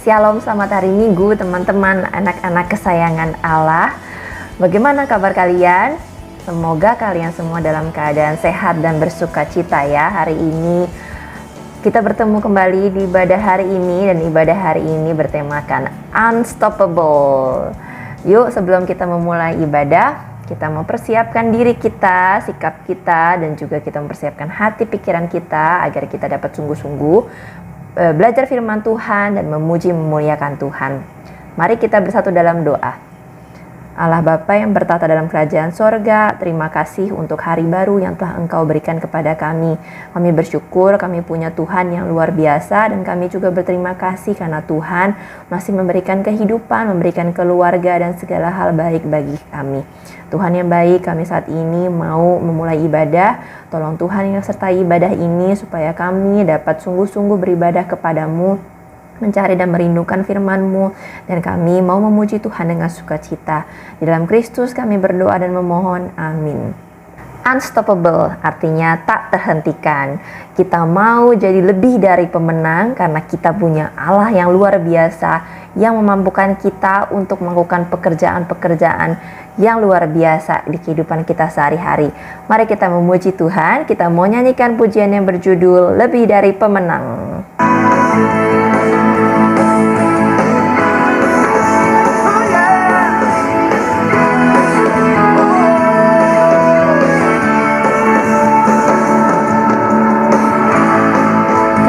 Shalom, selamat hari Minggu teman-teman, anak-anak kesayangan Allah. Bagaimana kabar kalian? Semoga kalian semua dalam keadaan sehat dan bersuka cita ya. Hari ini kita bertemu kembali di ibadah hari ini, dan ibadah hari ini bertemakan Unstoppable. Yuk, sebelum kita memulai ibadah, kita mempersiapkan diri kita, sikap kita, dan juga kita mempersiapkan hati pikiran kita agar kita dapat sungguh-sungguh belajar firman Tuhan dan memuji memuliakan Tuhan. Mari kita bersatu dalam doa. Allah Bapa yang bertata dalam kerajaan sorga, terima kasih untuk hari baru yang telah Engkau berikan kepada kami. Kami bersyukur kami punya Tuhan yang luar biasa, dan kami juga berterima kasih karena Tuhan masih memberikan kehidupan, memberikan keluarga dan segala hal baik bagi kami. Tuhan yang baik, kami saat ini mau memulai ibadah. Tolong Tuhan yang sertai ibadah ini supaya kami dapat sungguh-sungguh beribadah kepadamu, mencari dan merindukan firman-Mu, dan kami mau memuji Tuhan dengan sukacita. Di dalam Kristus kami berdoa dan memohon, amin. Unstoppable artinya tak terhentikan. Kita mau jadi lebih dari pemenang karena kita punya Allah yang luar biasa, yang memampukan kita untuk melakukan pekerjaan-pekerjaan yang luar biasa di kehidupan kita sehari-hari. Mari kita memuji Tuhan. Kita mau nyanyikan pujian yang berjudul Lebih Dari Pemenang.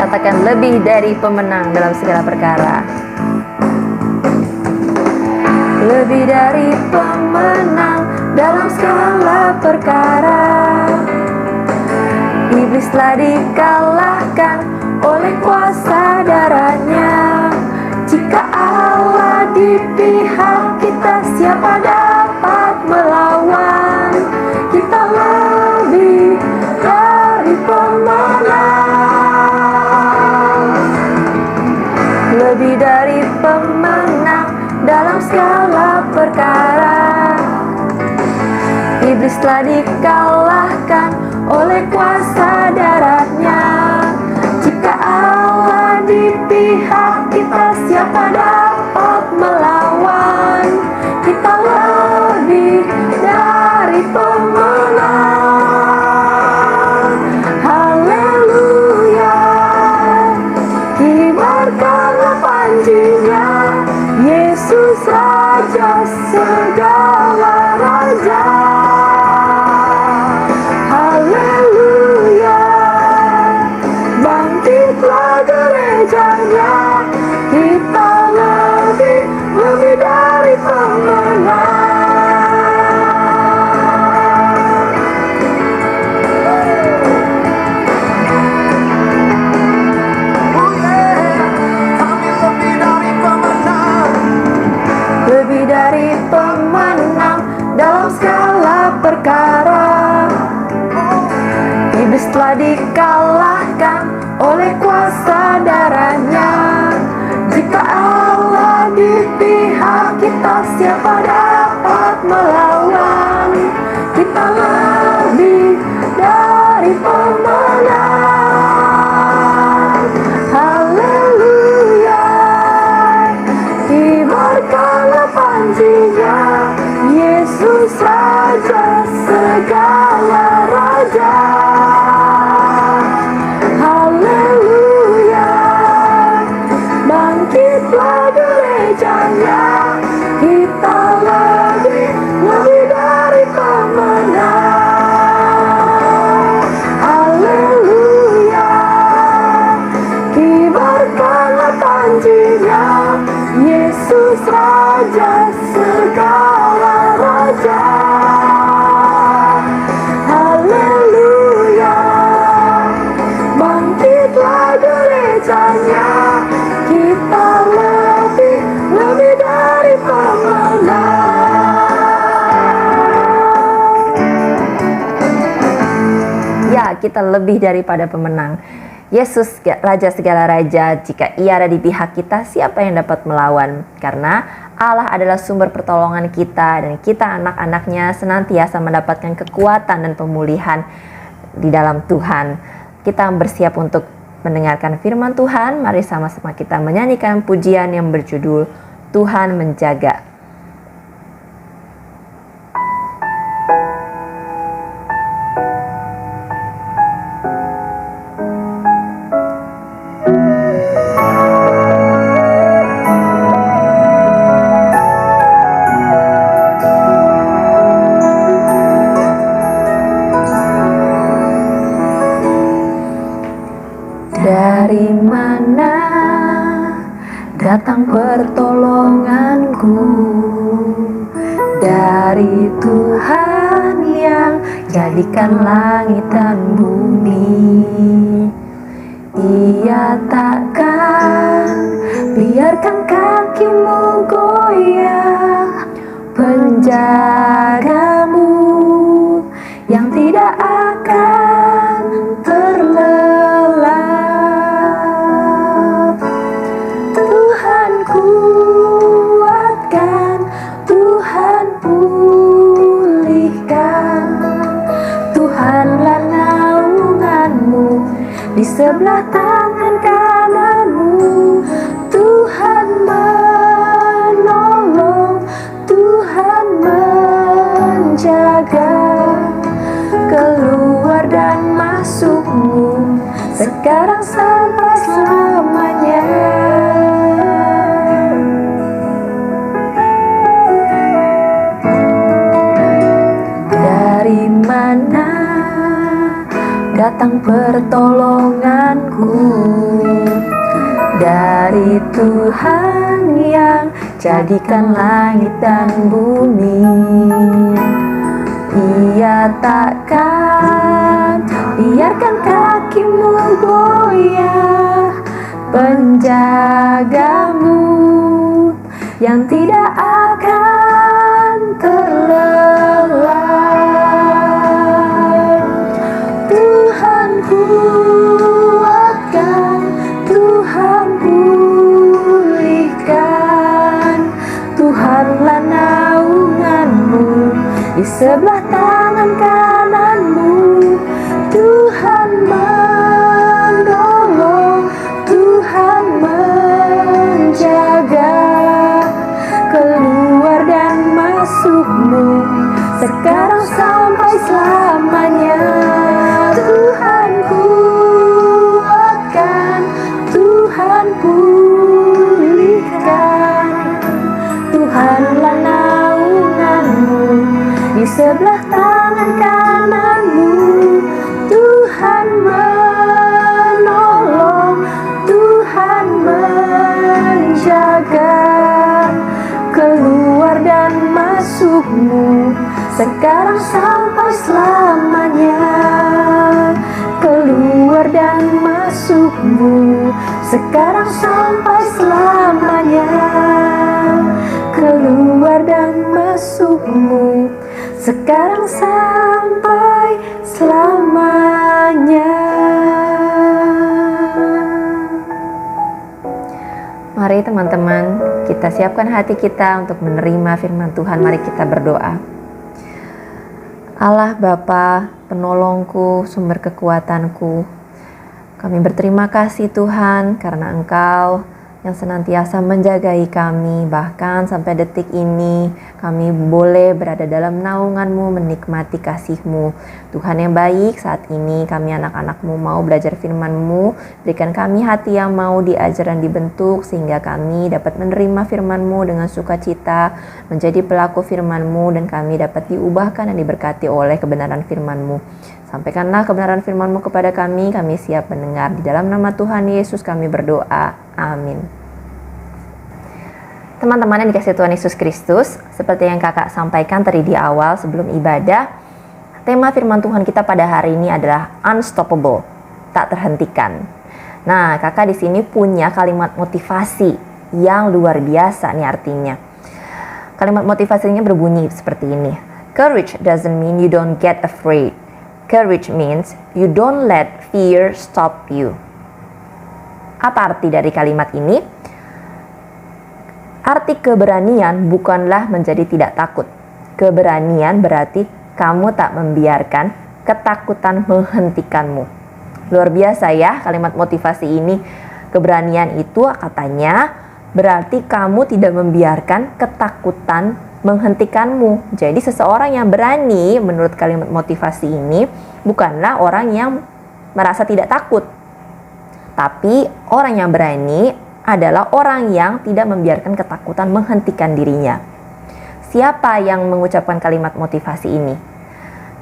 Katakan lebih dari pemenang dalam segala perkara. Lebih dari pemenang dalam segala perkara. Iblis telah dikalahkan oleh kuasa darahnya. Jika Allah di pihak kita, siapa dapat melawan? Kita lebih dari pemenang. Lebih dari pemenang dalam segala perkara. Iblis telah dikalahkan oleh kuasa darahnya. Jika Allah di pihak kita, siapa dapat melawan? Kita lebih dari pemenang. Haleluya, kibarkanlah panjinya, Yesus Raja segala raja. Haleluya, bangkitlah gerejanya, kita lebih dari pemenang. Lebih dari pemenang dalam segala perkara. Iblis telah dikalahkan oleh kuasa darahnya. Jika Allah di pihak kita, siapa dapat melawan? Kita lebih dari pemenang. Haleluya, kibarkanlah panjinya, Yesus Raja segala raja. Haleluya, bangkitlah gerejanya, kita lebih dari pemenang. Haleluya, kibarkanlah panjinya, Yesus Raja segala raja. Haleluya, bangkitlah gerejanya, kita lebih dari pemenang. Ya, kita lebih daripada pemenang. Yesus Raja segala raja, jika Ia ada di pihak kita, siapa yang dapat melawan? Karena Allah adalah sumber pertolongan kita, dan kita anak-anaknya senantiasa mendapatkan kekuatan dan pemulihan di dalam Tuhan. Kita bersiap untuk mendengarkan firman Tuhan, mari sama-sama kita menyanyikan pujian yang berjudul Tuhan Menjaga. Dari mana datang pertolonganku? Dari Tuhan yang jadikan langit dan bumi. Ia takkan biarkan kakimu goyah, penjagamu yang tidak akan terlelap. Tuhan kuatkan, Tuhan pulihkan, Tuhanlah naunganmu di sebelah tangan kananmu. Tuhan menolong, Tuhan menjaga keluar dan masukmu sekarang sampai selamanya. Dari mana datang pertolonganku? Dari Tuhan yang jadikan langit dan bumi. Ia takkan biarkan kakimu goyah, penjagamu yang tidak akan terlelap. Tuhan kuatkan, Tuhan pulihkan, Tuhanlah naunganmu di sebelah tangan kananmu. Tuhan menolong, Tuhan menjaga keluar dan masukmu sekarang sampai selamanya. Tuhan kuatkan, Tuhan pulihkan, Tuhanlah naunganmu di sebelah tangan kananmu. Tuhan menolong, Tuhan menjaga keluar dan masukmu sekarang sampai selamanya. Keluar dan masukmu sekarang sampai selamanya. Keluar dan masukmu sekarang sampai selamanya. Mari teman-teman, kita siapkan hati kita untuk menerima firman Tuhan. Mari kita berdoa. Allah Bapa, penolongku, sumber kekuatanku, kami berterima kasih Tuhan karena Engkau yang senantiasa menjagai kami, bahkan sampai detik ini kami boleh berada dalam naungan-Mu, menikmati kasih-Mu. Tuhan yang baik, saat ini kami anak-anak-Mu mau belajar firman-Mu, berikan kami hati yang mau diajar dan dibentuk, sehingga kami dapat menerima firman-Mu dengan sukacita, menjadi pelaku firman-Mu, dan kami dapat diubahkan dan diberkati oleh kebenaran firman-Mu. Sampaikanlah kebenaran firman-Mu kepada kami siap mendengar. Di dalam nama Tuhan Yesus kami berdoa. Amin. Teman-teman yang dikasihi Tuhan Yesus Kristus, seperti yang kakak sampaikan tadi di awal sebelum ibadah, tema firman Tuhan kita pada hari ini adalah unstoppable, tak terhentikan. Nah, kakak di sini punya kalimat motivasi yang luar biasa nih artinya. Kalimat motivasinya berbunyi seperti ini. Courage doesn't mean you don't get afraid. Courage means you don't let fear stop you. Apa arti dari kalimat ini? Arti keberanian bukanlah menjadi tidak takut. Keberanian berarti kamu tak membiarkan ketakutan menghentikanmu. Luar biasa ya kalimat motivasi ini. Keberanian itu katanya berarti kamu tidak membiarkan ketakutan menghentikanmu. Jadi seseorang yang berani menurut kalimat motivasi ini bukanlah orang yang merasa tidak takut. Tapi orang yang berani adalah orang yang tidak membiarkan ketakutan menghentikan dirinya. Siapa yang mengucapkan kalimat motivasi ini?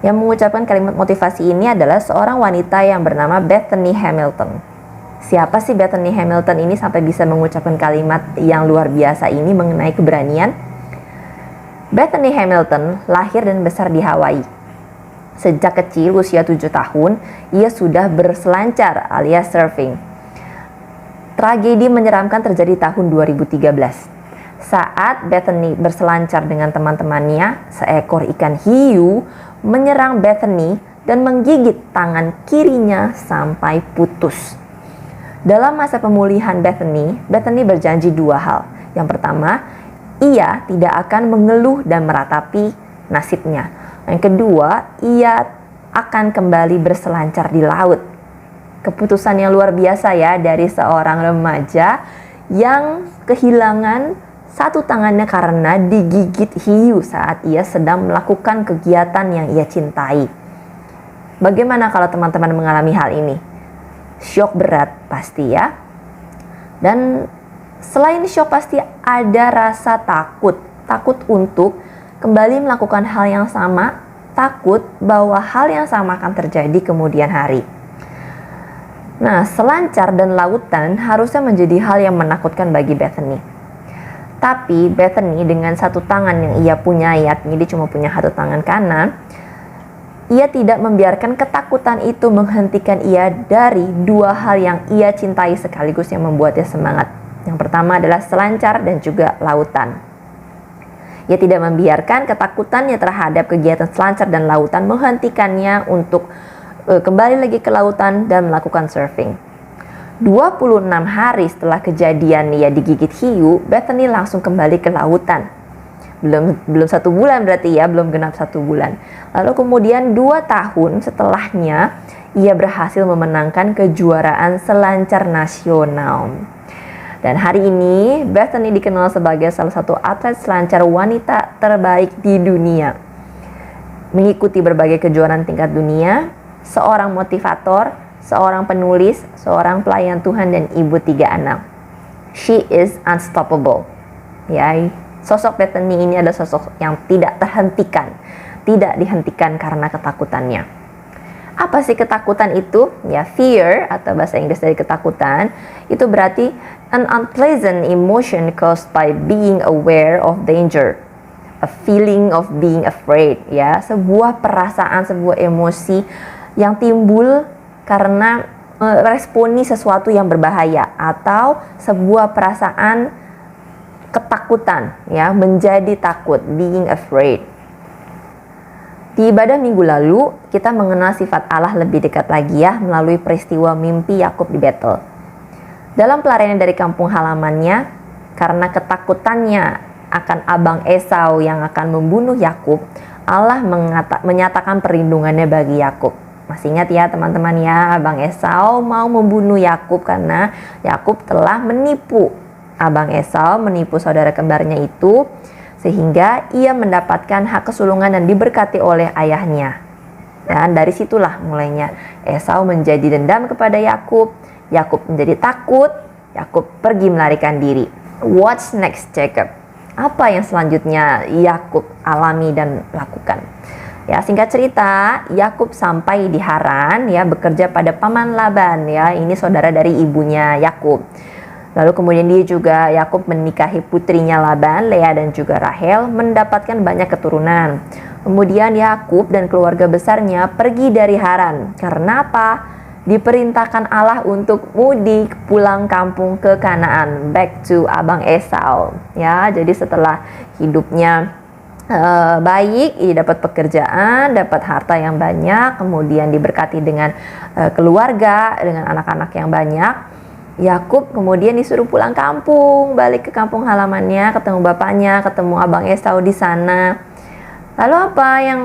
Yang mengucapkan kalimat motivasi ini adalah seorang wanita yang bernama Bethany Hamilton. Siapa sih Bethany Hamilton ini sampai bisa mengucapkan kalimat yang luar biasa ini mengenai keberanian? Bethany Hamilton lahir dan besar di Hawaii. Sejak kecil, usia 7 tahun, ia sudah berselancar alias surfing. Tragedi menyeramkan terjadi tahun 2013. Saat Bethany berselancar dengan teman-temannya, seekor ikan hiu menyerang Bethany dan menggigit tangan kirinya sampai putus. Dalam masa pemulihan Bethany berjanji 2 hal. Yang pertama, ia tidak akan mengeluh dan meratapi nasibnya. Yang kedua, ia akan kembali berselancar di laut. Keputusan yang luar biasa ya dari seorang remaja yang kehilangan satu tangannya karena digigit hiu saat ia sedang melakukan kegiatan yang ia cintai. Bagaimana kalau teman-teman mengalami hal ini? Syok berat pasti ya. Dan selain syok pasti ada rasa takut. Takut untuk kembali melakukan hal yang sama. Takut bahwa hal yang sama akan terjadi kemudian hari. Nah, selancar dan lautan harusnya menjadi hal yang menakutkan bagi Bethany. Tapi Bethany dengan satu tangan yang ia punya, yakni dia cuma punya satu tangan kanan, ia tidak membiarkan ketakutan itu menghentikan ia dari 2 hal yang ia cintai sekaligus yang membuatnya semangat. Yang pertama adalah selancar dan juga lautan. Ia tidak membiarkan ketakutannya terhadap kegiatan selancar dan lautan menghentikannya untuk kembali lagi ke lautan dan melakukan surfing. 26 hari setelah kejadian ia digigit hiu, Bethany langsung kembali ke lautan. Belum 1 bulan berarti ya, belum genap 1 bulan. Lalu kemudian 2 tahun setelahnya, ia berhasil memenangkan kejuaraan selancar nasional. Dan hari ini, Bethany dikenal sebagai salah satu atlet selancar wanita terbaik di dunia. Mengikuti berbagai kejuaraan tingkat dunia, seorang motivator, seorang penulis, seorang pelayan Tuhan, dan ibu 3 anak. She is unstoppable. Ya, sosok Bethany ini adalah sosok yang tidak terhentikan, tidak dihentikan karena ketakutannya. Apa sih ketakutan itu? Ya, fear atau bahasa Inggris dari ketakutan itu berarti an unpleasant emotion caused by being aware of danger. A feeling of being afraid, ya, sebuah perasaan, sebuah emosi yang timbul karena meresponi sesuatu yang berbahaya atau sebuah perasaan ketakutan, ya, menjadi takut, being afraid. Di ibadah minggu lalu kita mengenal sifat Allah lebih dekat lagi ya melalui peristiwa mimpi Yakub di Betel. Dalam pelarian dari kampung halamannya karena ketakutannya akan abang Esau yang akan membunuh Yakub, Allah menyatakan perlindungannya bagi Yakub. Masih ingat ya teman-teman ya, abang Esau mau membunuh Yakub karena Yakub telah menipu abang Esau, menipu saudara kembarnya itu, sehingga ia mendapatkan hak kesulungan dan diberkati oleh ayahnya. Dan dari situlah mulainya Esau menjadi dendam kepada Yakub, Yakub menjadi takut, Yakub pergi melarikan diri. What's next Jacob? Apa yang selanjutnya Yakub alami dan lakukan? Ya, singkat cerita, Yakub sampai di Haran, ya, bekerja pada paman Laban, ya, ini saudara dari ibunya Yakub. Lalu kemudian Yakub menikahi putrinya Laban, Lea dan juga Rahel, mendapatkan banyak keturunan. Kemudian Yakub dan keluarga besarnya pergi dari Haran. Karena apa? Diperintahkan Allah untuk mudik pulang kampung ke Kanaan, back to abang Esau. Ya, jadi setelah hidupnya baik, ia dapat pekerjaan, dapat harta yang banyak, kemudian diberkati dengan keluarga, dengan anak-anak yang banyak. Yakub kemudian disuruh pulang kampung, balik ke kampung halamannya, ketemu bapaknya, ketemu abang Esau di sana. Lalu apa yang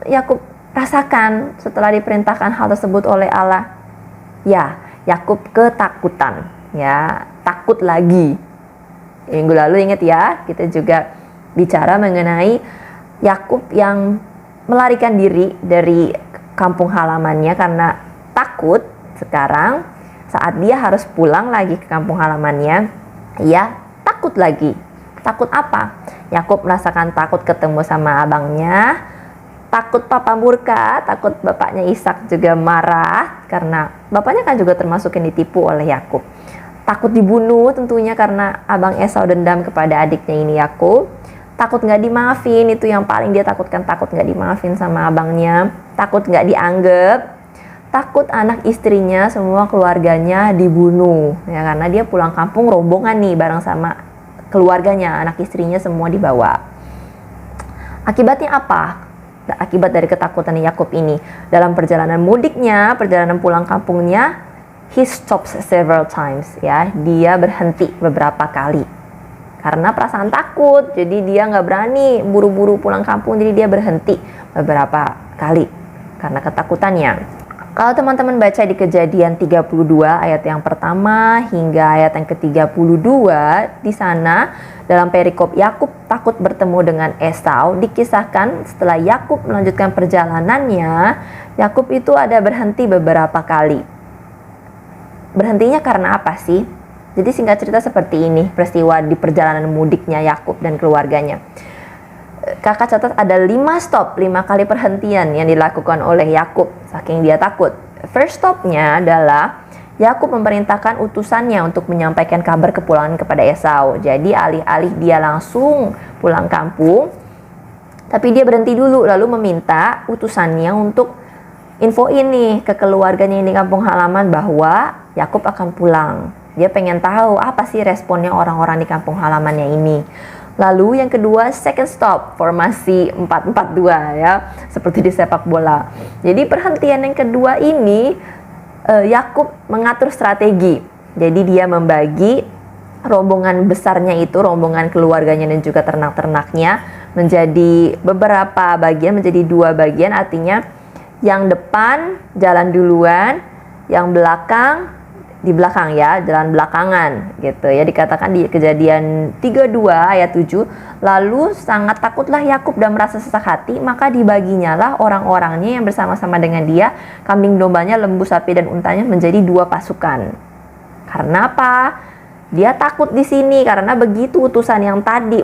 Yakub rasakan setelah diperintahkan hal tersebut oleh Allah? Ya, Yakub ketakutan, ya, takut lagi. Minggu lalu ingat ya, kita juga bicara mengenai Yakub yang melarikan diri dari kampung halamannya karena takut. Sekarang saat dia harus pulang lagi ke kampung halamannya, ia takut lagi. Takut apa? Yakub merasakan takut ketemu sama abangnya, takut papa murka, takut bapaknya Ishak juga marah karena bapaknya kan juga termasuk yang ditipu oleh Yakub. Takut dibunuh tentunya karena abang Esau dendam kepada adiknya ini Yakub. Takut nggak dimaafin, itu yang paling dia takutkan, takut nggak dimaafin sama abangnya, takut nggak dianggap, takut anak istrinya, semua keluarganya dibunuh, ya karena dia pulang kampung rombongan nih bareng sama keluarganya, anak istrinya semua dibawa. Akibatnya apa? Akibat dari ketakutan Yakub ini, dalam perjalanan mudiknya, perjalanan pulang kampungnya, he stops several times, ya, dia berhenti beberapa kali. Karena perasaan takut, jadi dia nggak berani buru-buru pulang kampung, jadi dia berhenti beberapa kali karena ketakutannya. Kalau teman-teman baca di Kejadian 32 ayat yang pertama hingga ayat yang ke-32, di sana dalam perikop Yakub takut bertemu dengan Esau, dikisahkan setelah Yakub melanjutkan perjalanannya, Yakub itu ada berhenti beberapa kali. Berhentinya karena apa sih? Jadi singkat cerita seperti ini peristiwa di perjalanan mudiknya Yakub dan keluarganya. Kakak catat ada 5 stop, 5 kali perhentian yang dilakukan oleh Yakub saking dia takut. First stopnya adalah Yakub memerintahkan utusannya untuk menyampaikan kabar kepulangan kepada Esau. Jadi alih-alih dia langsung pulang kampung, tapi dia berhenti dulu lalu meminta utusannya untuk info ini ke keluarganya yang di kampung halaman bahwa Yakub akan pulang. Dia pengen tahu apa sih responnya orang-orang di kampung halamannya ini. Lalu yang kedua, second stop, formasi 4-4-2 ya, seperti di sepak bola. Jadi perhentian yang kedua ini Yakub mengatur strategi. Jadi dia membagi rombongan besarnya itu, rombongan keluarganya dan juga ternak-ternaknya menjadi beberapa bagian, menjadi 2 bagian, artinya yang depan jalan duluan, yang belakang di belakang ya, jalan belakangan gitu ya. Dikatakan di Kejadian 32 ayat 7, lalu sangat takutlah Yakub dan merasa sesak hati, maka dibaginya lah orang-orangnya yang bersama-sama dengan dia, kambing dombanya, lembu, sapi dan untanya menjadi 2 pasukan. Karena apa? Dia takut di sini karena begitu utusan yang tadi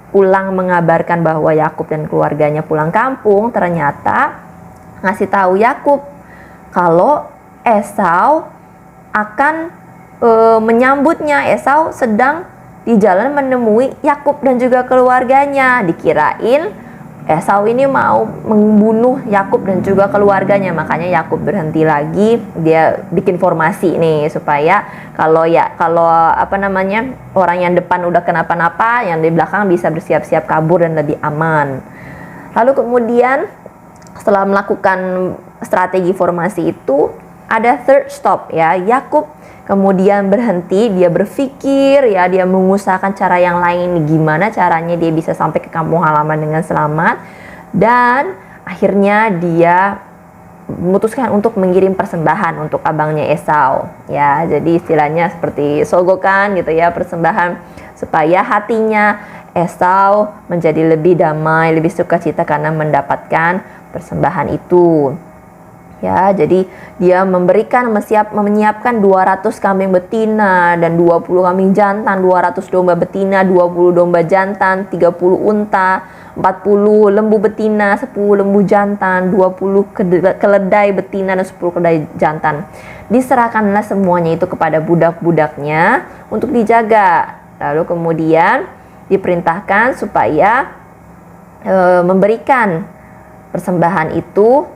pulang mengabarkan bahwa Yakub dan keluarganya pulang kampung, ternyata ngasih tahu Yakub kalau Esau akan menyambutnya. Esau sedang di jalan menemui Yakub dan juga keluarganya. Dikirain Esau ini mau membunuh Yakub dan juga keluarganya, makanya Yakub berhenti lagi. Dia bikin formasi nih supaya kalau orang yang depan udah kenapa-napa, yang di belakang bisa bersiap-siap kabur dan lebih aman. Lalu kemudian setelah melakukan strategi formasi itu, ada third stop ya. Yakub kemudian berhenti, dia berpikir ya, dia mengusahakan cara yang lain, gimana caranya dia bisa sampai ke kampung halaman dengan selamat, dan akhirnya dia memutuskan untuk mengirim persembahan untuk abangnya Esau ya. Jadi istilahnya seperti sogokan gitu ya, persembahan supaya hatinya Esau menjadi lebih damai, lebih sukacita karena mendapatkan persembahan itu. Ya, jadi dia menyiapkan 200 kambing betina dan 20 kambing jantan, 200 domba betina, 20 domba jantan, 30 unta, 40 lembu betina, 10 lembu jantan, 20 keledai betina dan 10 keledai jantan. Diserahkanlah semuanya itu kepada budak-budaknya untuk dijaga. Lalu kemudian diperintahkan supaya memberikan persembahan itu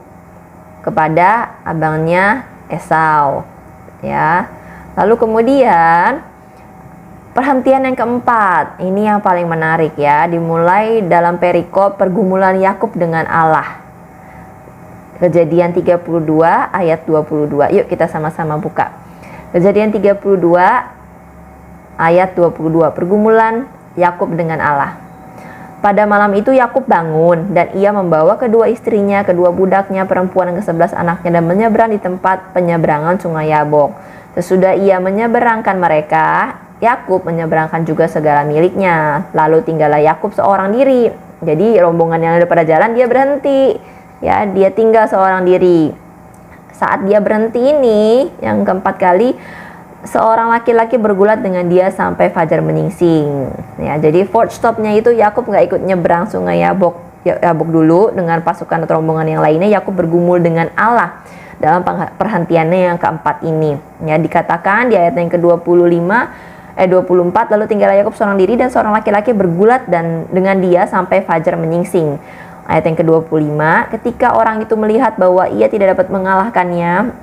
kepada abangnya Esau ya. Lalu kemudian perhentian yang keempat, ini yang paling menarik ya, dimulai dalam perikop pergumulan Yakub dengan Allah. Kejadian 32 ayat 22. Yuk kita sama-sama buka. Kejadian 32 ayat 22, pergumulan Yakub dengan Allah. Pada malam itu Yakub bangun dan ia membawa kedua istrinya, kedua budaknya perempuan dan ke-11 anaknya dan menyeberang di tempat penyeberangan sungai Yabok. Sesudah ia menyeberangkan mereka, Yakub menyeberangkan juga segala miliknya. Lalu tinggallah Yakub seorang diri. Jadi rombongan yang ada pada jalan dia berhenti. Ya, dia tinggal seorang diri. Saat dia berhenti ini, yang keempat kali, seorang laki-laki bergulat dengan dia sampai fajar menyingsing. Ya, jadi fourth stopnya itu Yakub nggak ikut nyebrang sungai Yabok dulu dengan pasukan atau rombongan yang lainnya. Yakub bergumul dengan Allah dalam perhentiannya yang keempat ini. Ya, dikatakan di ayat yang ke-24, lalu tinggallah Yakub seorang diri dan seorang laki-laki bergulat dan dengan dia sampai fajar menyingsing. Ayat yang ke-25, ketika orang itu melihat bahwa ia tidak dapat mengalahkannya,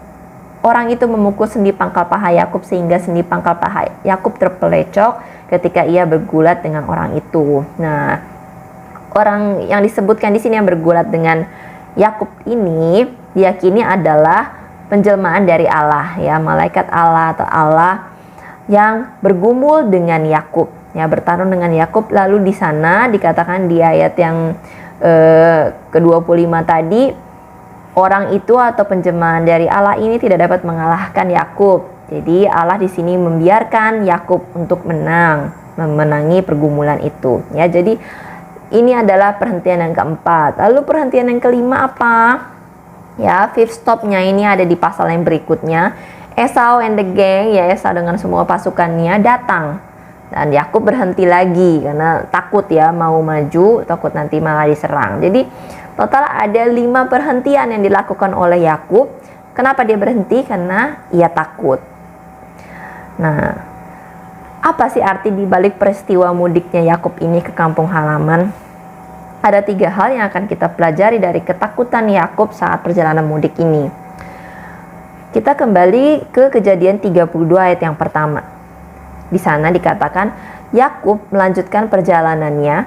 orang itu memukul sendi pangkal paha Yakub sehingga sendi pangkal paha Yakub terpelecok ketika ia bergulat dengan orang itu. Nah, orang yang disebutkan di sini yang bergulat dengan Yakub ini diyakini adalah penjelmaan dari Allah, ya, malaikat Allah atau Allah yang bergumul dengan Yakub, ya, bertarung dengan Yakub. Lalu di sana dikatakan di ayat yang ke-25 tadi, orang itu atau penjelmaan dari Allah ini tidak dapat mengalahkan Yakub. Jadi Allah di sini membiarkan Yakub untuk memenangi pergumulan itu. Ya, jadi ini adalah perhentian yang keempat. Lalu perhentian yang kelima apa? Ya, fifth stopnya ini ada di pasal yang berikutnya. Esau and the gang, ya, Esau dengan semua pasukannya datang. Dan Yakub berhenti lagi karena takut, ya, mau maju, takut nanti malah diserang. Jadi total ada 5 perhentian yang dilakukan oleh Yakub. Kenapa dia berhenti? Karena ia takut. Nah, apa sih arti dibalik peristiwa mudiknya Yakub ini ke kampung halaman? Ada 3 hal yang akan kita pelajari dari ketakutan Yakub saat perjalanan mudik ini. Kita kembali ke Kejadian 32 ayat yang pertama. Di sana dikatakan Yakub melanjutkan perjalanannya,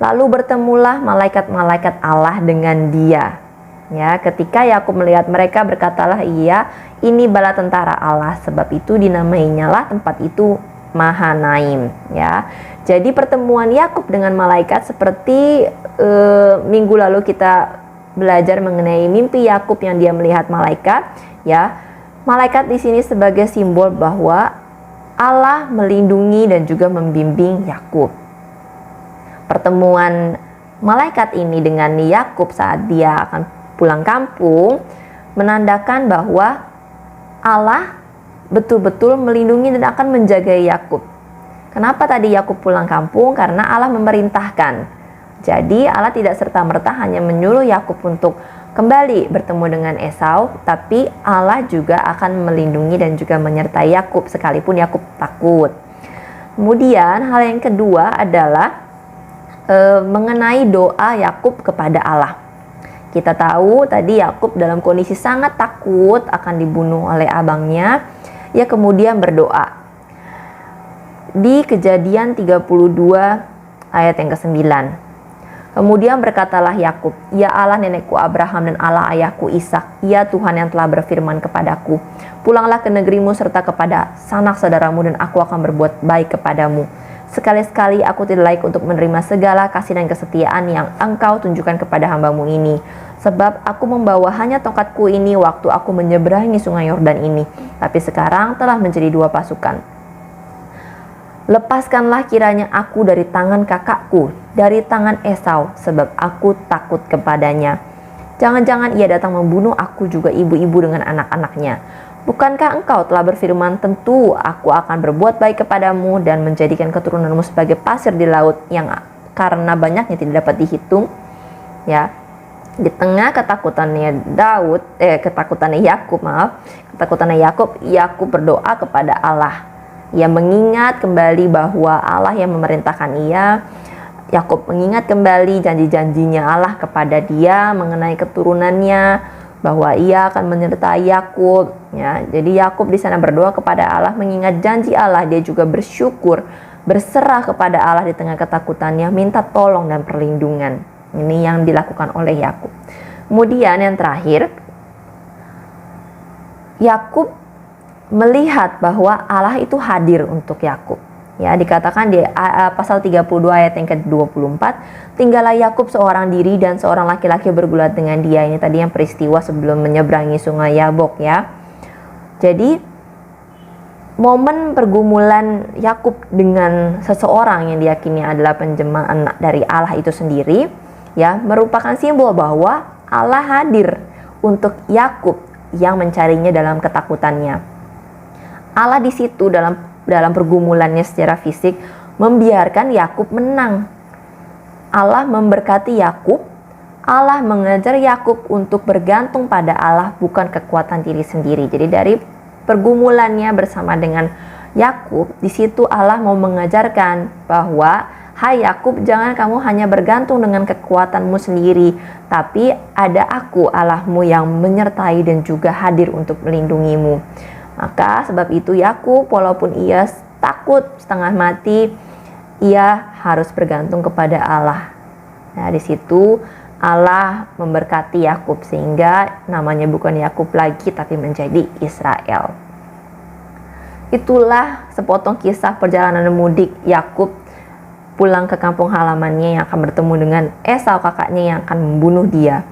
lalu bertemulah malaikat-malaikat Allah dengan dia. Ya, ketika Yakub melihat mereka, berkatalah ia, ini bala tentara Allah, sebab itu dinamainya lah tempat itu Mahanaim. Ya, jadi pertemuan Yakub dengan malaikat seperti minggu lalu kita belajar mengenai mimpi Yakub yang dia melihat malaikat. Ya, malaikat di sini sebagai simbol bahwa Allah melindungi dan juga membimbing Yakub. Pertemuan malaikat ini dengan Yakub saat dia akan pulang kampung menandakan bahwa Allah betul-betul melindungi dan akan menjaga Yakub. Kenapa tadi Yakub pulang kampung? Karena Allah memerintahkan. Jadi Allah tidak serta-merta hanya menyuruh Yakub untuk kembali bertemu dengan Esau, tapi Allah juga akan melindungi dan juga menyertai Yakub sekalipun Yakub takut. Kemudian hal yang kedua adalah mengenai doa Yakub kepada Allah. Kita tahu tadi Yakub dalam kondisi sangat takut akan dibunuh oleh abangnya. Ia kemudian berdoa. Di Kejadian 32 ayat yang ke-9. Kemudian berkatalah Yakub, ya Allah nenekku Abraham dan Allah ayahku Ishak, ya Tuhan yang telah berfirman kepadaku, pulanglah ke negerimu serta kepada sanak saudaramu dan aku akan berbuat baik kepadamu. Sekali-sekali aku tidak layak untuk menerima segala kasih dan kesetiaan yang engkau tunjukkan kepada hambamu ini. Sebab aku membawa hanya tongkatku ini waktu aku menyeberangi sungai Yordan ini. Tapi sekarang telah menjadi 2 pasukan. Lepaskanlah kiranya aku dari tangan kakakku, dari tangan Esau, sebab aku takut kepadanya. Jangan-jangan ia datang membunuh aku juga ibu-ibu dengan anak-anaknya. Bukankah engkau telah berfirman, tentu aku akan berbuat baik kepadamu dan menjadikan keturunanmu sebagai pasir di laut yang karena banyaknya tidak dapat dihitung. Ya, di tengah ketakutannya Yakub berdoa kepada Allah. Ia mengingat kembali bahwa Allah yang memerintahkan ia. Yakub mengingat kembali janji-janjinya Allah kepada dia mengenai keturunannya, bahwa ia akan menyertai Yakub. Ya, jadi Yakub di sana berdoa kepada Allah, mengingat janji Allah. Dia juga bersyukur, berserah kepada Allah di tengah ketakutannya, minta tolong dan perlindungan. Ini yang dilakukan oleh Yakub. Kemudian yang terakhir, Yakub melihat bahwa Allah itu hadir untuk Yakub. Ya, dikatakan di pasal 32 ayat yang ke-24, tinggallah Yakub seorang diri dan seorang laki-laki bergulat dengan dia. Ini tadi yang peristiwa sebelum menyeberangi sungai Yabok ya. Jadi momen pergumulan Yakub dengan seseorang yang diyakini adalah penjelmaan dari Allah itu sendiri ya, merupakan simbol bahwa Allah hadir untuk Yakub yang mencarinya dalam ketakutannya. Allah di situ dalam pergumulannya secara fisik membiarkan Yakub menang. Allah memberkati Yakub. Allah mengajar Yakub untuk bergantung pada Allah, bukan kekuatan diri sendiri. Jadi dari pergumulannya bersama dengan Yakub, di situ Allah mau mengajarkan bahwa, hai Yakub, jangan kamu hanya bergantung dengan kekuatanmu sendiri, tapi ada aku Allahmu yang menyertai dan juga hadir untuk melindungimu. Maka sebab itu Yakub walaupun ia takut setengah mati, ia harus bergantung kepada Allah. Nah, di situ Allah memberkati Yakub sehingga namanya bukan Yakub lagi tapi menjadi Israel. Itulah sepotong kisah perjalanan mudik Yakub pulang ke kampung halamannya yang akan bertemu dengan Esau, kakaknya yang akan membunuh dia.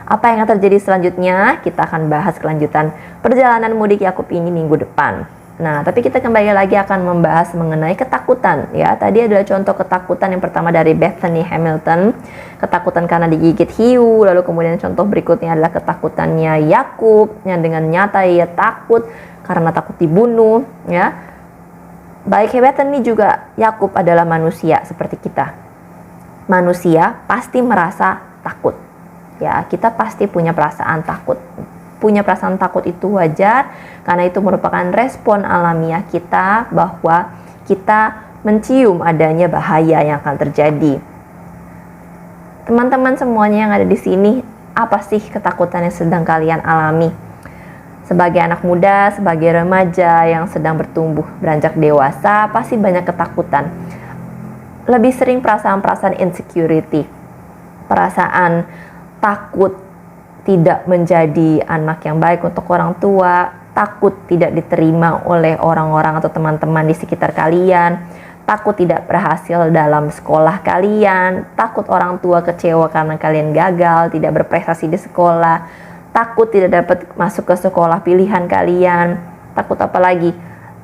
Apa yang akan terjadi selanjutnya? Kita akan bahas kelanjutan perjalanan mudik Yakub ini minggu depan. Nah, tapi kita kembali lagi akan membahas mengenai ketakutan ya. Tadi adalah contoh ketakutan yang pertama dari Bethany Hamilton, ketakutan karena digigit hiu. Lalu kemudian contoh berikutnya adalah ketakutannya Yakub yang dengan nyata ia takut karena takut dibunuh ya. Baik Bethany juga Yakub adalah manusia seperti kita. Manusia pasti merasa takut. Ya, kita pasti punya perasaan takut. Punya perasaan takut itu wajar karena itu merupakan respon alamiah kita bahwa kita mencium adanya bahaya yang akan terjadi. Teman-teman semuanya yang ada di sini, apa sih ketakutan yang sedang kalian alami? Sebagai anak muda, sebagai remaja yang sedang bertumbuh beranjak dewasa, pasti banyak ketakutan. Lebih sering perasaan-perasaan insecurity, perasaan takut tidak menjadi anak yang baik untuk orang tua, takut tidak diterima oleh orang-orang atau teman-teman di sekitar kalian, takut tidak berhasil dalam sekolah kalian, takut orang tua kecewa karena kalian gagal, tidak berprestasi di sekolah, takut tidak dapat masuk ke sekolah pilihan kalian, takut apa lagi?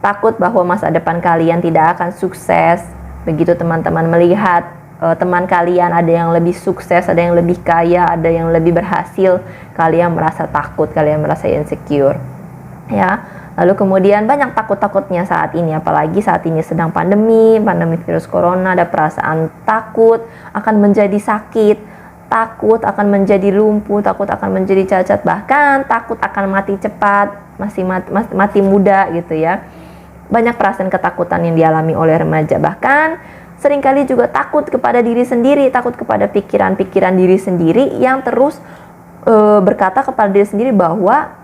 Takut bahwa masa depan kalian tidak akan sukses. Begitu teman-teman melihat teman kalian ada yang lebih sukses, ada yang lebih kaya, ada yang lebih berhasil, kalian merasa takut, kalian merasa insecure ya. Lalu kemudian banyak takut-takutnya saat ini, apalagi saat ini sedang pandemi virus corona. Ada perasaan takut akan menjadi sakit, takut akan menjadi lumpuh, takut akan menjadi cacat, bahkan takut akan mati cepat, mati muda gitu ya. Banyak perasaan ketakutan yang dialami oleh remaja, bahkan seringkali juga takut kepada diri sendiri, takut kepada pikiran-pikiran diri sendiri yang terus berkata kepada diri sendiri bahwa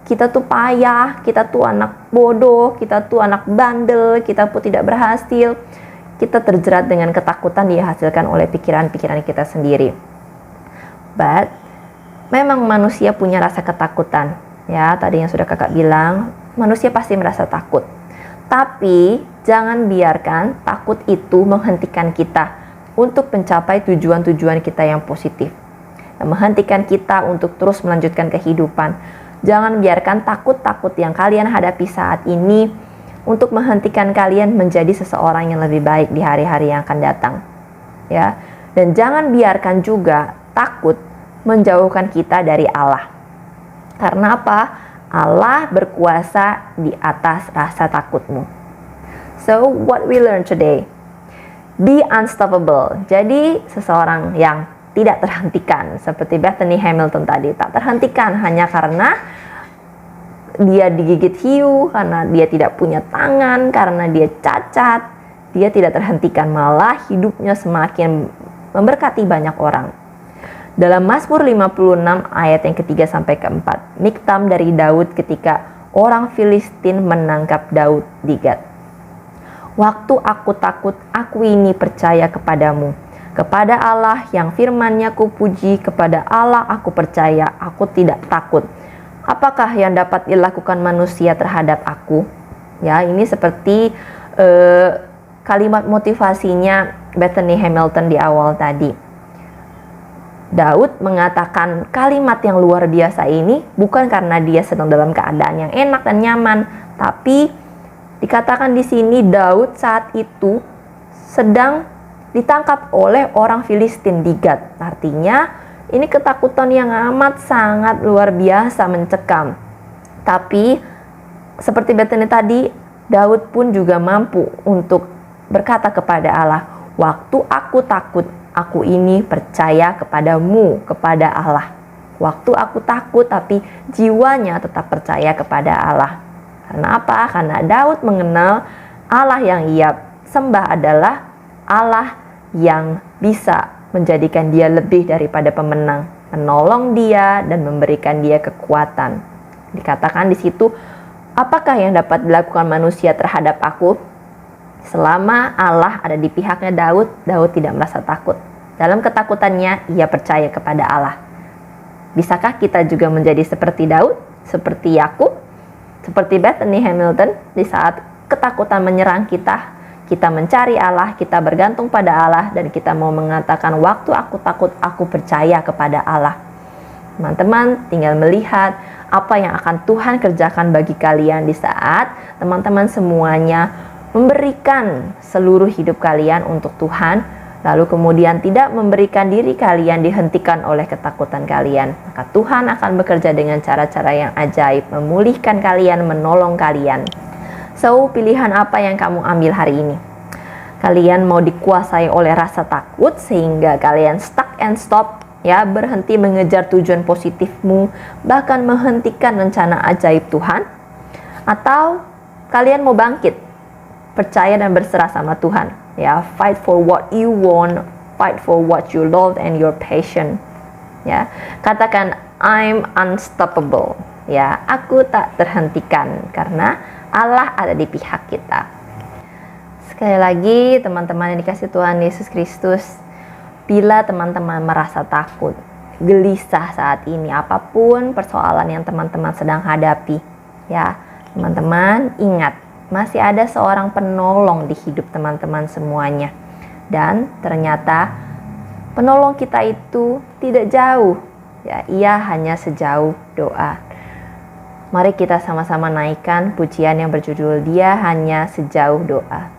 kita tuh payah, kita tuh anak bodoh, kita tuh anak bandel, kita pun tidak berhasil. Kita terjerat dengan ketakutan dihasilkan oleh pikiran-pikiran kita sendiri. But memang manusia punya rasa ketakutan. Ya, tadi yang sudah kakak bilang, manusia pasti merasa takut. Tapi jangan biarkan takut itu menghentikan kita untuk mencapai tujuan-tujuan kita yang positif, yang menghentikan kita untuk terus melanjutkan kehidupan. Jangan biarkan takut-takut yang kalian hadapi saat ini untuk menghentikan kalian menjadi seseorang yang lebih baik di hari-hari yang akan datang. Ya, dan jangan biarkan juga takut menjauhkan kita dari Allah. Karena apa? Allah berkuasa di atas rasa takutmu. So, what we learn today? Be unstoppable. Jadi, seseorang yang tidak terhentikan. Seperti Bethany Hamilton tadi. Tak terhentikan hanya karena dia digigit hiu, karena dia tidak punya tangan, karena dia cacat. Dia tidak terhentikan. Malah hidupnya semakin memberkati banyak orang. Dalam Mazmur 56 ayat yang ketiga sampai keempat, Miktam dari Daud ketika orang Filistin menangkap Daud di Gat. Waktu aku takut, aku ini percaya kepadamu. Kepada Allah yang firman-Nya kupuji, kepada Allah aku percaya, aku tidak takut. Apakah yang dapat dilakukan manusia terhadap aku? Ya, ini seperti kalimat motivasinya Bethany Hamilton di awal tadi. Daud mengatakan kalimat yang luar biasa ini bukan karena dia sedang dalam keadaan yang enak dan nyaman, tapi dikatakan di sini Daud saat itu sedang ditangkap oleh orang Filistin di Gat. Artinya ini ketakutan yang amat sangat luar biasa mencekam. Tapi seperti Bethany tadi, Daud pun juga mampu untuk berkata kepada Allah, "Waktu aku takut, aku ini percaya kepadamu," kepada Allah. Waktu aku takut, tapi jiwanya tetap percaya kepada Allah. Karena apa? Karena Daud mengenal Allah yang ia sembah adalah Allah yang bisa menjadikan dia lebih daripada pemenang, menolong dia dan memberikan dia kekuatan. Dikatakan di situ, apakah yang dapat dilakukan manusia terhadap aku? Selama Allah ada di pihaknya Daud, Daud tidak merasa takut. Dalam ketakutannya, ia percaya kepada Allah. Bisakah kita juga menjadi seperti Daud, seperti Yakub, seperti Bethany Hamilton? Di saat ketakutan menyerang kita, kita mencari Allah, kita bergantung pada Allah, dan kita mau mengatakan, waktu aku takut, aku percaya kepada Allah. Teman-teman tinggal melihat apa yang akan Tuhan kerjakan bagi kalian di saat teman-teman semuanya memberikan seluruh hidup kalian untuk Tuhan, lalu kemudian tidak memberikan diri kalian dihentikan oleh ketakutan kalian. Maka Tuhan akan bekerja dengan cara-cara yang ajaib, memulihkan kalian, menolong kalian. So, pilihan apa yang kamu ambil hari ini? Kalian mau dikuasai oleh rasa takut sehingga kalian stuck and stop, ya, berhenti mengejar tujuan positifmu, bahkan menghentikan rencana ajaib Tuhan? Atau kalian mau bangkit, percaya dan berserah sama Tuhan, ya, fight for what you want, fight for what you love and your passion, ya, katakan I'm unstoppable, ya, aku tak terhentikan karena Allah ada di pihak kita. Sekali lagi teman-teman yang dikasih Tuhan Yesus Kristus, bila teman-teman merasa takut, gelisah saat ini, apapun persoalan yang teman-teman sedang hadapi, ya, teman-teman ingat, masih ada seorang penolong di hidup teman-teman semuanya. Dan ternyata penolong kita itu tidak jauh, ya, ia hanya sejauh doa. Mari kita sama-sama naikkan pujian yang berjudul Dia Hanya Sejauh Doa.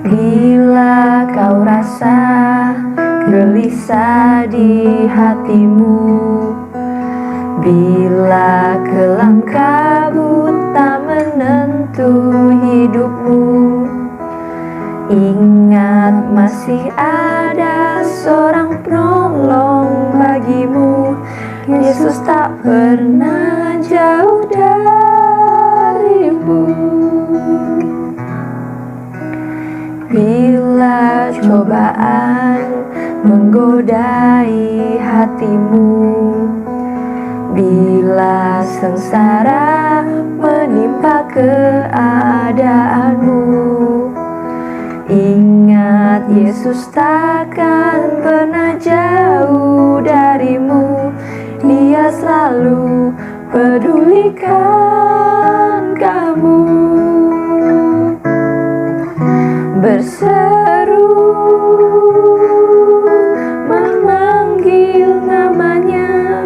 Bila kau rasa gelisah di hatimu, bila kelam kabut tak menentu hidupmu, ingat masih ada seorang penolong bagimu. Yesus tak pernah jauh darimu. Bila cobaan menggodai hatimu, bila sengsara menimpa keadaanmu, ingat Yesus takkan pernah jauh darimu. Dia selalu pedulikan kamu. Berseru memanggil namanya,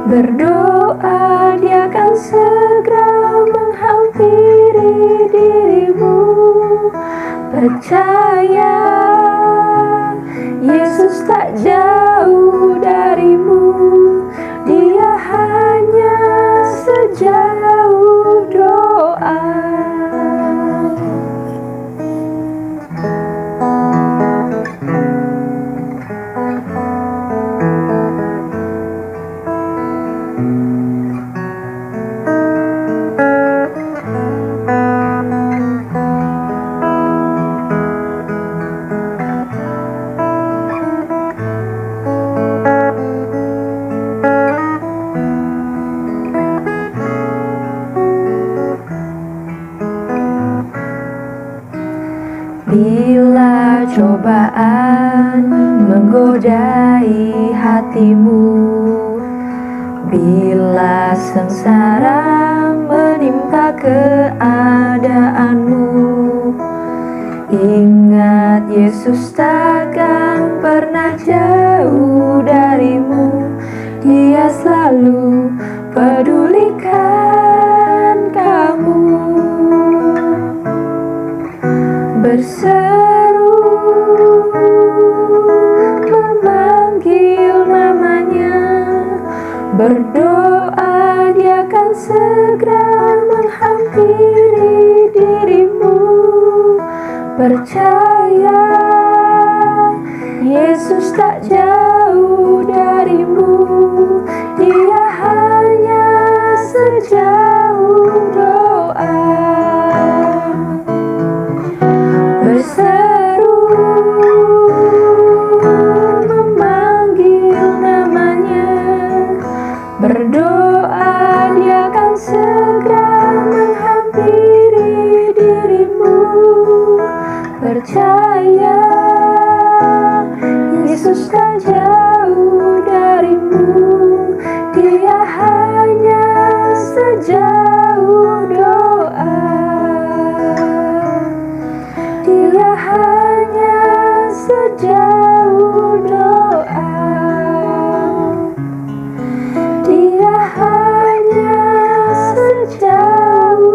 berdoa Dia akan segera menghampiri dirimu. Percaya Yesus tak jauh darimu, Dia hanya sejauh doa. menggodai hatimu. Bila sengsara menimpa keadaanmu, ingat Yesus takkan pernah jauh darimu. Dia selalu pedulikan kamu. Berseru memanggil namanya, berdoa dia akan segera menghampiri dirimu. Percaya Yesus tak jauh darimu. Dia hanya sejauh doa. Berseru memanggil namanya, berdoa dia akan segera menghampiri dirimu. Percaya Yesus tak jauh darimu. Dia hanya sejauh doa. Dia hanya sejauh doa. Dia hanya sejauh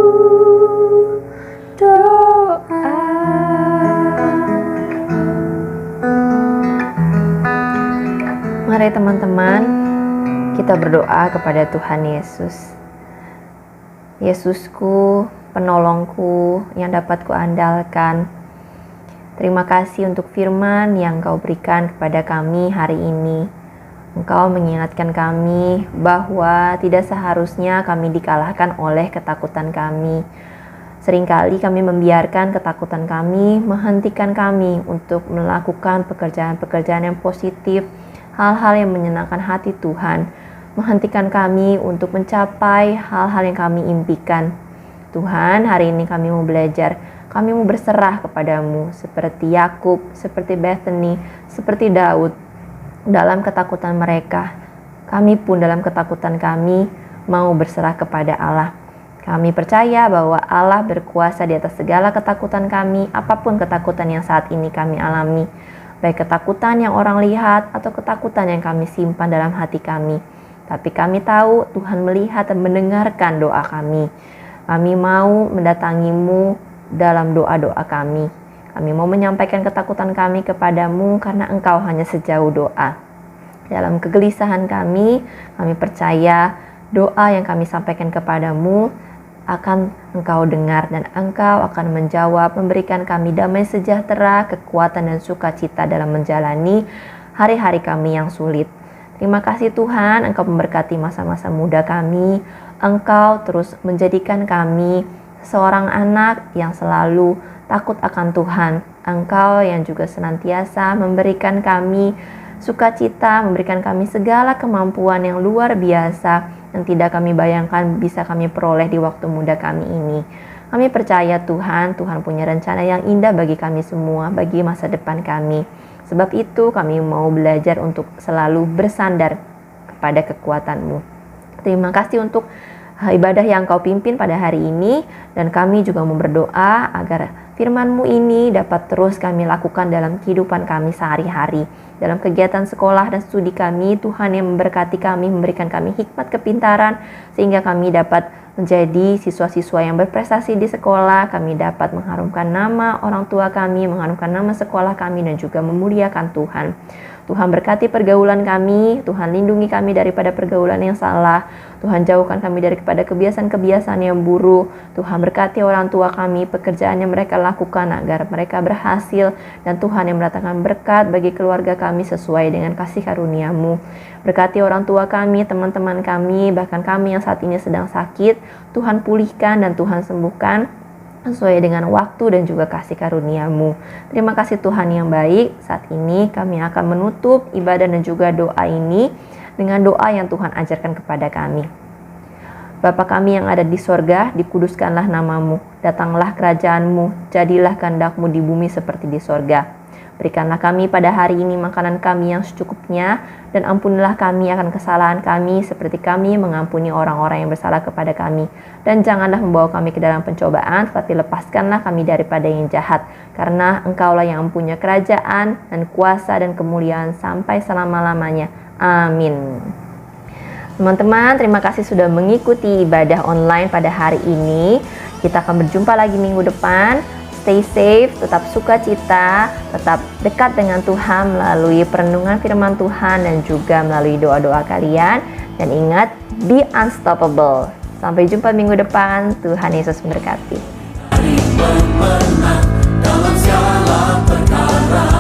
doa. Mari teman-teman, kita berdoa kepada Tuhan Yesus. Yesusku, penolongku yang dapat kuandalkan. Terima kasih untuk firman yang Kau berikan kepada kami hari ini. Engkau mengingatkan kami bahwa tidak seharusnya kami dikalahkan oleh ketakutan kami. Seringkali kami membiarkan ketakutan kami menghentikan kami untuk melakukan pekerjaan-pekerjaan yang positif, hal-hal yang menyenangkan hati Tuhan, menghentikan kami untuk mencapai hal-hal yang kami impikan. Tuhan, hari ini kami mau belajar, kami mau berserah kepadamu, seperti Yakub, seperti Bethany, seperti Daud. Dalam ketakutan mereka, kami pun dalam ketakutan kami mau berserah kepada Allah. Kami percaya bahwa Allah berkuasa di atas segala ketakutan kami, apapun ketakutan yang saat ini kami alami. Baik ketakutan yang orang lihat atau ketakutan yang kami simpan dalam hati kami. Tapi kami tahu Tuhan melihat dan mendengarkan doa kami. Kami mau mendatangimu dalam doa-doa kami. Kami mau menyampaikan ketakutan kami kepadamu karena Engkau hanya sejauh doa. Dalam kegelisahan kami percaya doa yang kami sampaikan kepadamu akan Engkau dengar dan Engkau akan menjawab, memberikan kami damai sejahtera, kekuatan dan sukacita dalam menjalani hari-hari kami yang sulit. Terima kasih Tuhan, Engkau memberkati masa-masa muda kami. Engkau terus menjadikan kami seorang anak yang selalu takut akan Tuhan. Engkau yang juga senantiasa memberikan kami sukacita, memberikan kami segala kemampuan yang luar biasa yang tidak kami bayangkan bisa kami peroleh di waktu muda kami ini. Kami percaya Tuhan punya rencana yang indah bagi kami semua, bagi masa depan kami. Sebab itu kami mau belajar untuk selalu bersandar kepada kekuatan-Mu. Terima kasih untuk ibadah yang Kau pimpin pada hari ini, dan kami juga mau berdoa agar firman-Mu ini dapat terus kami lakukan dalam kehidupan kami sehari-hari. Dalam kegiatan sekolah dan studi kami, Tuhan yang memberkati kami, memberikan kami hikmat kepintaran, sehingga kami dapat menjadi siswa-siswa yang berprestasi di sekolah. Kami dapat mengharumkan nama orang tua kami, mengharumkan nama sekolah kami, dan juga memuliakan Tuhan. Tuhan berkati pergaulan kami, Tuhan lindungi kami daripada pergaulan yang salah, Tuhan jauhkan kami daripada kebiasaan-kebiasaan yang buruk. Tuhan berkati orang tua kami, pekerjaan yang mereka lakukan agar mereka berhasil, dan Tuhan yang mendatangkan berkat bagi keluarga kami sesuai dengan kasih karunia-Mu. Berkati orang tua kami, teman-teman kami, bahkan kami yang saat ini sedang sakit, Tuhan pulihkan dan Tuhan sembuhkan sesuai dengan waktu dan juga kasih karunia-Mu. Terima kasih Tuhan yang baik. Saat ini kami akan menutup ibadah dan juga doa ini dengan doa yang Tuhan ajarkan kepada kami. Bapa kami yang ada di sorga, dikuduskanlah nama-Mu, datanglah kerajaan-Mu, jadilah kehendak-Mu di bumi seperti di sorga. Berikanlah kami pada hari ini makanan kami yang secukupnya, dan ampunilah kami akan kesalahan kami seperti kami mengampuni orang-orang yang bersalah kepada kami. Dan janganlah membawa kami ke dalam pencobaan, tetapi lepaskanlah kami daripada yang jahat. Karena Engkaulah yang mempunyai kerajaan dan kuasa dan kemuliaan sampai selama-lamanya. Amin. Teman-teman, terima kasih sudah mengikuti ibadah online pada hari ini. Kita akan berjumpa lagi minggu depan. Stay safe, tetap sukacita, tetap dekat dengan Tuhan melalui perenungan firman Tuhan dan juga melalui doa-doa kalian. Dan ingat, be unstoppable. Sampai jumpa minggu depan. Tuhan Yesus memberkati. Dalam segala perkara.